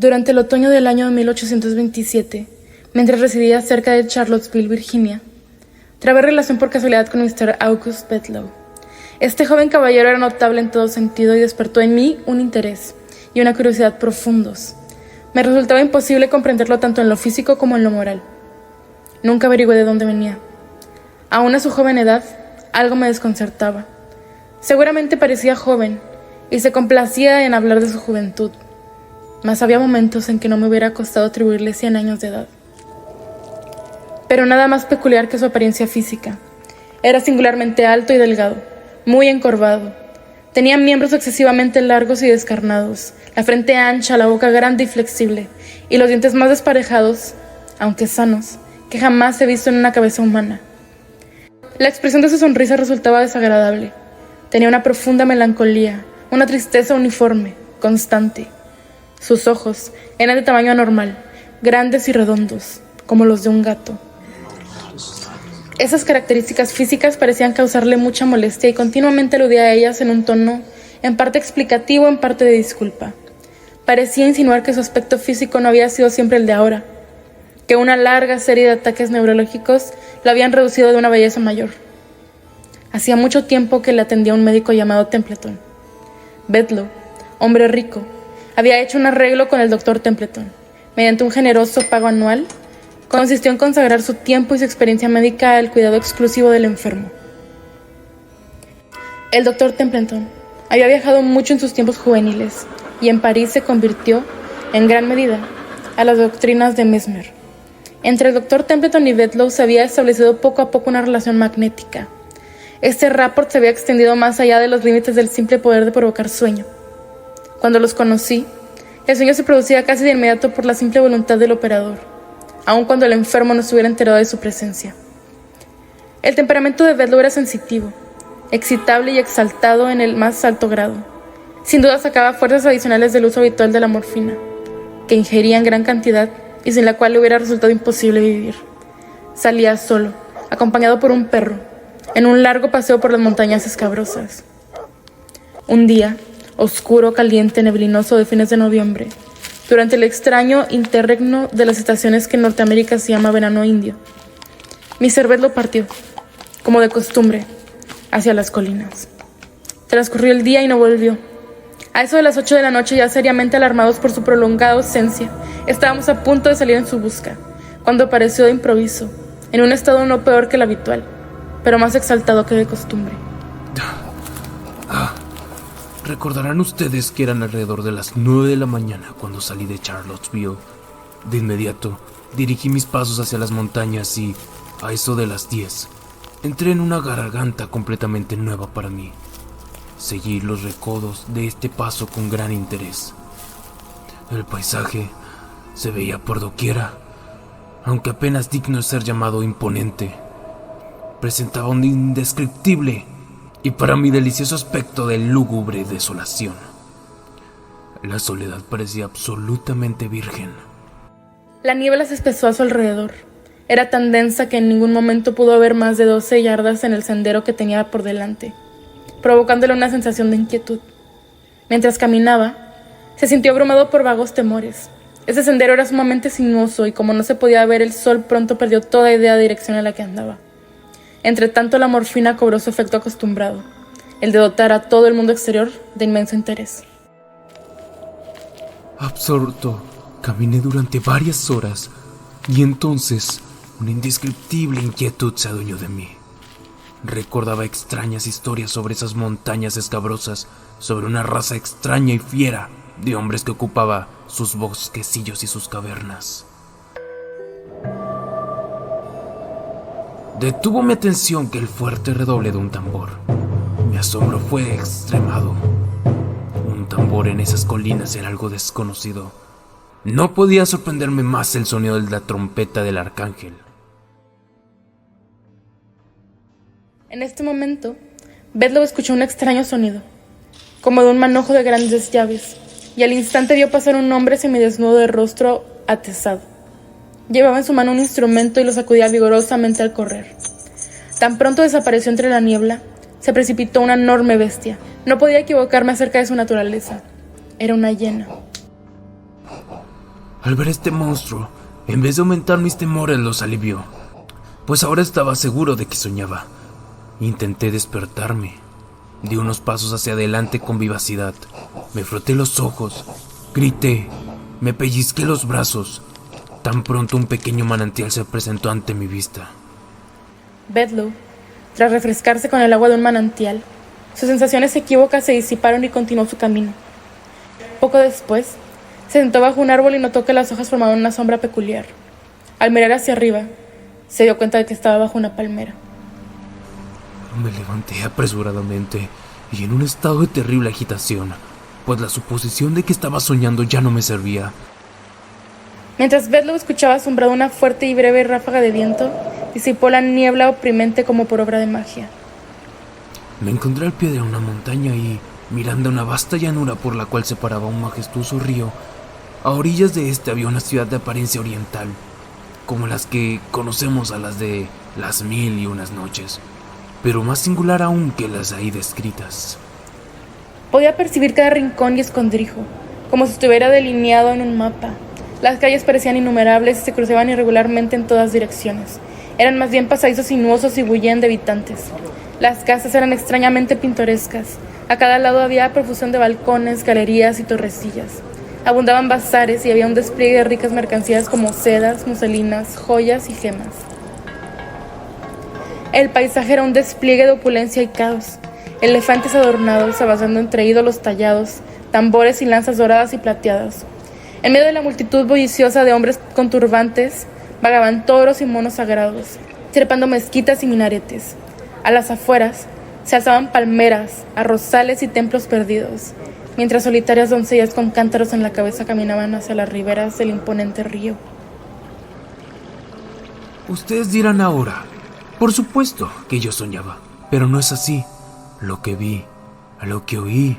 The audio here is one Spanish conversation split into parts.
Durante el otoño del año 1827, mientras residía cerca de Charlottesville, Virginia, trabé relación por casualidad con Mr. August Bedloe. Este joven caballero era notable en todo sentido y despertó en mí un interés y una curiosidad profundos. Me resultaba imposible comprenderlo tanto en lo físico como en lo moral. Nunca averigué de dónde venía. Aún a su joven edad, algo me desconcertaba. Seguramente parecía joven y se complacía en hablar de su juventud, mas había momentos en que no me hubiera costado atribuirle 100 años de edad. Pero nada más peculiar que su apariencia física. Era singularmente alto y delgado, muy encorvado. Tenía miembros excesivamente largos y descarnados, la frente ancha, la boca grande y flexible, y los dientes más desparejados, aunque sanos, que jamás he visto en una cabeza humana. La expresión de su sonrisa resultaba desagradable. Tenía una profunda melancolía, una tristeza uniforme, constante. Sus ojos eran de tamaño anormal, grandes y redondos, como los de un gato. Esas características físicas parecían causarle mucha molestia y continuamente aludía a ellas en un tono en parte explicativo, en parte de disculpa. Parecía insinuar que su aspecto físico no había sido siempre el de ahora, que una larga serie de ataques neurológicos lo habían reducido de una belleza mayor. Hacía mucho tiempo que le atendía un médico llamado Templeton. Bedloe, hombre rico, había hecho un arreglo con el doctor Templeton. Mediante un generoso pago anual, consistió en consagrar su tiempo y su experiencia médica al cuidado exclusivo del enfermo. El doctor Templeton había viajado mucho en sus tiempos juveniles y en París se convirtió, en gran medida, a las doctrinas de Mesmer. Entre el doctor Templeton y Bedloe se había establecido poco a poco una relación magnética. Este rapport se había extendido más allá de los límites del simple poder de provocar sueño. Cuando los conocí, el sueño se producía casi de inmediato por la simple voluntad del operador, aun cuando el enfermo no estuviera enterado de su presencia. El temperamento de Bedloe era sensitivo, excitable y exaltado en el más alto grado. Sin duda sacaba fuerzas adicionales del uso habitual de la morfina, que ingería en gran cantidad y sin la cual le hubiera resultado imposible vivir. Salía solo, acompañado por un perro, en un largo paseo por las montañas escabrosas. Un día, oscuro, caliente, neblinoso de fines de noviembre, durante el extraño interregno de las estaciones que en Norteamérica se llama verano indio, Mr. Bedloe partió, como de costumbre, hacia las colinas. Transcurrió el día y no volvió. A eso de las 8 de la noche, ya seriamente alarmados por su prolongada ausencia, estábamos a punto de salir en su busca, cuando apareció de improviso, en un estado no peor que el habitual, pero más exaltado que de costumbre. Recordarán ustedes que eran alrededor de las 9 de la mañana cuando salí de Charlottesville. De inmediato, dirigí mis pasos hacia las montañas y, a eso de las 10, entré en una garganta completamente nueva para mí. Seguí los recodos de este paso con gran interés. El paisaje se veía por doquiera, aunque apenas digno de ser llamado imponente. Presentaba un indescriptible y para mí delicioso aspecto de lúgubre desolación. La soledad parecía absolutamente virgen. La niebla se espesó a su alrededor. Era tan densa que en ningún momento pudo haber más de 12 yardas en el sendero que tenía por delante, provocándole una sensación de inquietud. Mientras caminaba, se sintió abrumado por vagos temores. Ese sendero era sumamente sinuoso y como no se podía ver el sol, pronto perdió toda idea de dirección en la que andaba. Entre tanto, la morfina cobró su efecto acostumbrado, el de dotar a todo el mundo exterior de inmenso interés. Absorto, caminé durante varias horas y entonces una indescriptible inquietud se adueñó de mí. Recordaba extrañas historias sobre esas montañas escabrosas, sobre una raza extraña y fiera de hombres que ocupaba sus bosquecillos y sus cavernas. Detuvo mi atención que el fuerte redoble de un tambor. Mi asombro fue extremado. Un tambor en esas colinas era algo desconocido. No podía sorprenderme más el sonido de la trompeta del arcángel. En este momento, Bedloe escuchó un extraño sonido, como de un manojo de grandes llaves, y al instante vio pasar un hombre semidesnudo de rostro atezado. Llevaba en su mano un instrumento y lo sacudía vigorosamente al correr. Tan pronto desapareció entre la niebla, se precipitó una enorme bestia. No podía equivocarme acerca de su naturaleza. Era una hiena. Al ver este monstruo, en vez de aumentar mis temores, los alivió, pues ahora estaba seguro de que soñaba. Intenté despertarme. Di unos pasos hacia adelante con vivacidad. Me froté los ojos, grité, me pellizqué los brazos. Tan pronto un pequeño manantial se presentó ante mi vista. Bedloe, tras refrescarse con el agua de un manantial, sus sensaciones equívocas se disiparon y continuó su camino. Poco después, se sentó bajo un árbol y notó que las hojas formaban una sombra peculiar. Al mirar hacia arriba, se dio cuenta de que estaba bajo una palmera. Me levanté apresuradamente y en un estado de terrible agitación, pues la suposición de que estaba soñando ya no me servía. Mientras Bedloe escuchaba asombrado una fuerte y breve ráfaga de viento, disipó la niebla oprimente como por obra de magia. Me encontré al pie de una montaña y, mirando una vasta llanura por la cual separaba un majestuoso río, a orillas de este había una ciudad de apariencia oriental, como las que conocemos a las de las 1001 noches, pero más singular aún que las ahí descritas. Podía percibir cada rincón y escondrijo, como si estuviera delineado en un mapa. Las calles parecían innumerables y se cruzaban irregularmente en todas direcciones. Eran más bien pasadizos sinuosos y bullían de habitantes. Las casas eran extrañamente pintorescas. A cada lado había profusión de balcones, galerías y torrecillas. Abundaban bazares y había un despliegue de ricas mercancías como sedas, muselinas, joyas y gemas. El paisaje era un despliegue de opulencia y caos. Elefantes adornados, avanzando entre ídolos tallados, tambores y lanzas doradas y plateadas. En medio de la multitud bulliciosa de hombres con turbantes, vagaban toros y monos sagrados, trepando mezquitas y minaretes. A las afueras se alzaban palmeras, arrozales y templos perdidos, mientras solitarias doncellas con cántaros en la cabeza caminaban hacia las riberas del imponente río. Ustedes dirán ahora, por supuesto que yo soñaba, pero no es así. Lo que vi, lo que oí,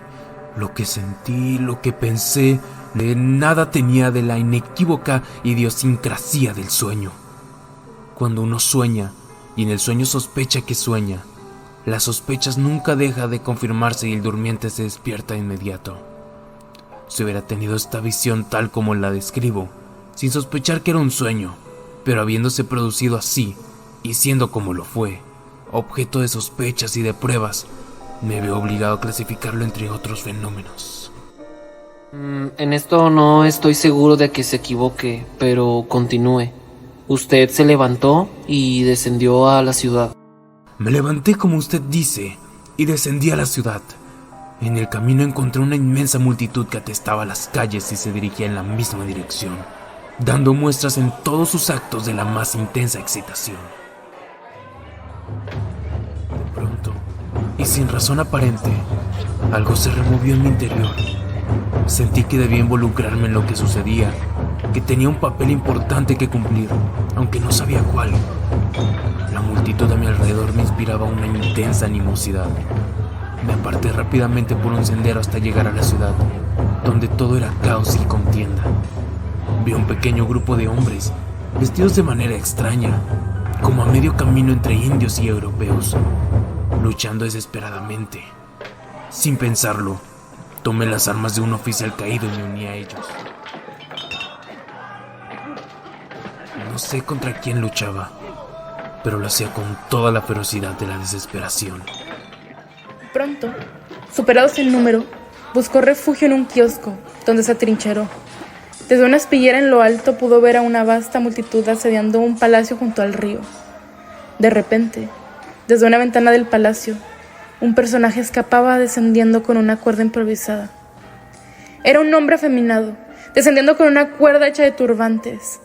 lo que sentí, lo que pensé, de nada tenía de la inequívoca idiosincrasia del sueño. Cuando uno sueña, y en el sueño sospecha que sueña, las sospechas nunca deja de confirmarse y el durmiente se despierta de inmediato. Si hubiera tenido esta visión tal como la describo, sin sospechar que era un sueño, pero habiéndose producido así, y siendo como lo fue, objeto de sospechas y de pruebas, me veo obligado a clasificarlo entre otros fenómenos. En esto no estoy seguro de que se equivoque, pero continúe. Usted se levantó y descendió a la ciudad. Me levanté como usted dice y descendí a la ciudad. En el camino encontré una inmensa multitud que atestaba las calles y se dirigía en la misma dirección, dando muestras en todos sus actos de la más intensa excitación. De pronto, y sin razón aparente, algo se removió en mi interior. Sentí que debía involucrarme en lo que sucedía, que tenía un papel importante que cumplir, aunque no sabía cuál. La multitud a mi alrededor me inspiraba una intensa animosidad. Me aparté rápidamente por un sendero hasta llegar a la ciudad, donde todo era caos y contienda. Vi un pequeño grupo de hombres, vestidos de manera extraña, como a medio camino entre indios y europeos, luchando desesperadamente. Sin pensarlo, tomé las armas de un oficial caído y me uní a ellos. No sé contra quién luchaba, pero lo hacía con toda la ferocidad de la desesperación. Pronto, superados en número, buscó refugio en un kiosco, donde se atrincheró. Desde una espillera en lo alto pudo ver a una vasta multitud asediando un palacio junto al río. De repente, desde una ventana del palacio, un personaje escapaba descendiendo con una cuerda improvisada. Era un hombre afeminado, descendiendo con una cuerda hecha de turbantes.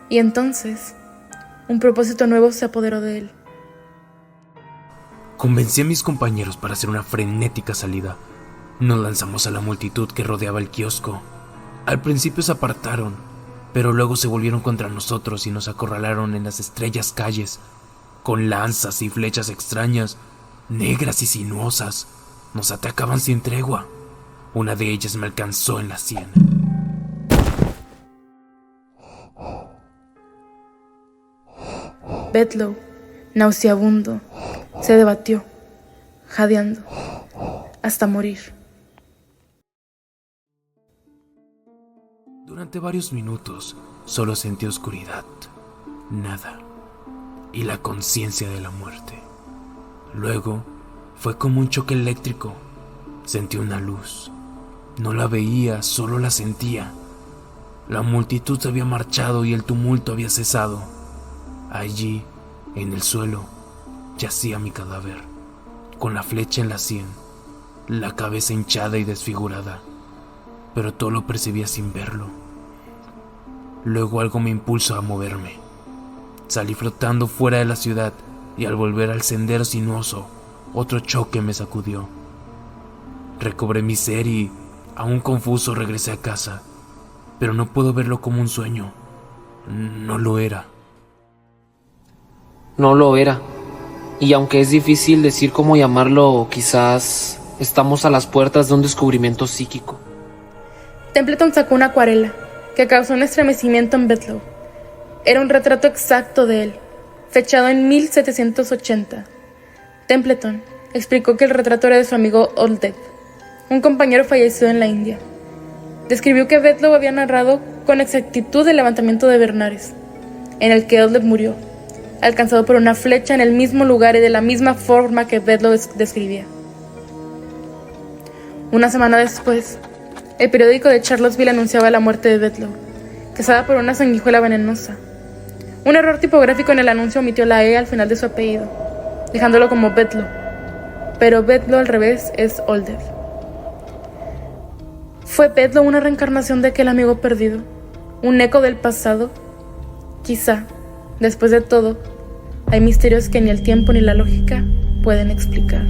Y entonces, un propósito nuevo se apoderó de él. Convencí a mis compañeros para hacer una frenética salida. Nos lanzamos a la multitud que rodeaba el kiosco. Al principio se apartaron, pero luego se volvieron contra nosotros y nos acorralaron en las estrechas calles, con lanzas y flechas extrañas, negras y sinuosas. Nos atacaban sin tregua. Una de ellas me alcanzó en la sien. Bedloe, nauseabundo, se debatió, jadeando, hasta morir. Durante varios minutos solo sentí oscuridad, nada y la conciencia de la muerte. Luego fue como un choque eléctrico. Sentí una luz. No la veía, solo la sentía. La multitud se había marchado y el tumulto había cesado. Allí, en el suelo, yacía mi cadáver, con la flecha en la sien, la cabeza hinchada y desfigurada, pero todo lo percibía sin verlo. Luego algo me impulsó a moverme. Salí flotando fuera de la ciudad y al volver al sendero sinuoso, otro choque me sacudió. Recobré mi ser y, aún confuso, regresé a casa, pero no puedo verlo como un sueño. No lo era. No lo era. Y aunque es difícil decir cómo llamarlo, quizás estamos a las puertas de un descubrimiento psíquico. Templeton sacó una acuarela que causó un estremecimiento en Bedloe. Era un retrato exacto de él, fechado en 1780. Templeton explicó que el retrato era de su amigo Oldeb, un compañero fallecido en la India. Describió que Bedloe había narrado con exactitud el levantamiento de Bernares, en el que Oldeb murió, alcanzado por una flecha en el mismo lugar y de la misma forma que Bedloe describía. Una semana después, el periódico de Charlottesville anunciaba la muerte de Bedloe, cazada por una sanguijuela venenosa. Un error tipográfico en el anuncio omitió la E al final de su apellido, dejándolo como Bedloe, pero Bedloe al revés es Oldeb. ¿Fue Bedloe una reencarnación de aquel amigo perdido? ¿Un eco del pasado? Quizá, después de todo, hay misterios que ni el tiempo ni la lógica pueden explicar.